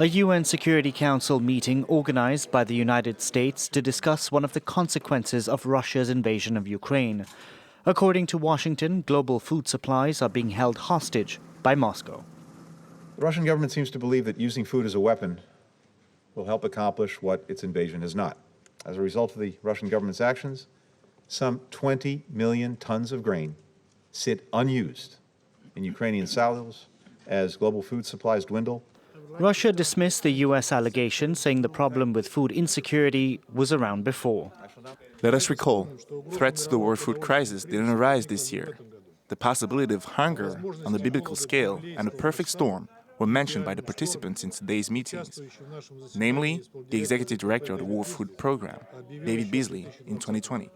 A UN Security Council meeting organized by the United States to discuss one of the consequences of Russia's invasion of Ukraine. According to Washington, global food supplies are being held hostage by Moscow. The Russian government seems to believe that using food as a weapon will help accomplish what its invasion has not. As a result of the Russian government's actions, some 20 million tons of grain sit unused in Ukrainian silos as global food supplies dwindle. Russia dismissed the U.S. allegation, saying the problem with food insecurity was around before. Let us recall, threats to the world food crisis didn't arise this year. The possibility of hunger on the biblical scale and a perfect storm were mentioned by the participants in today's meetings, namely the executive director of the World Food Program, David Beasley, in 2020.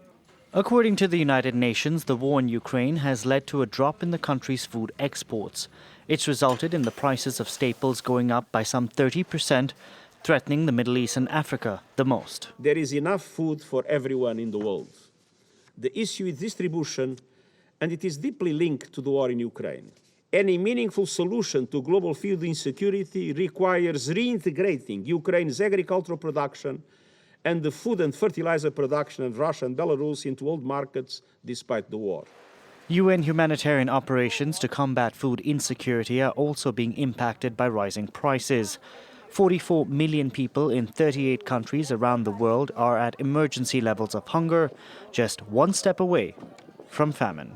According to the United Nations, the war in Ukraine has led to a drop in the country's food exports. It's resulted in the prices of staples going up by some 30%, threatening the Middle East and Africa the most. There is enough food for everyone in the world. The issue is distribution, and it is deeply linked to the war in Ukraine. Any meaningful solution to global food insecurity requires reintegrating Ukraine's agricultural production and the food and fertilizer production in Russia and Belarus into world markets despite the war. UN humanitarian operations to combat food insecurity are also being impacted by rising prices. 44 million people in 38 countries around the world are at emergency levels of hunger, just one step away from famine.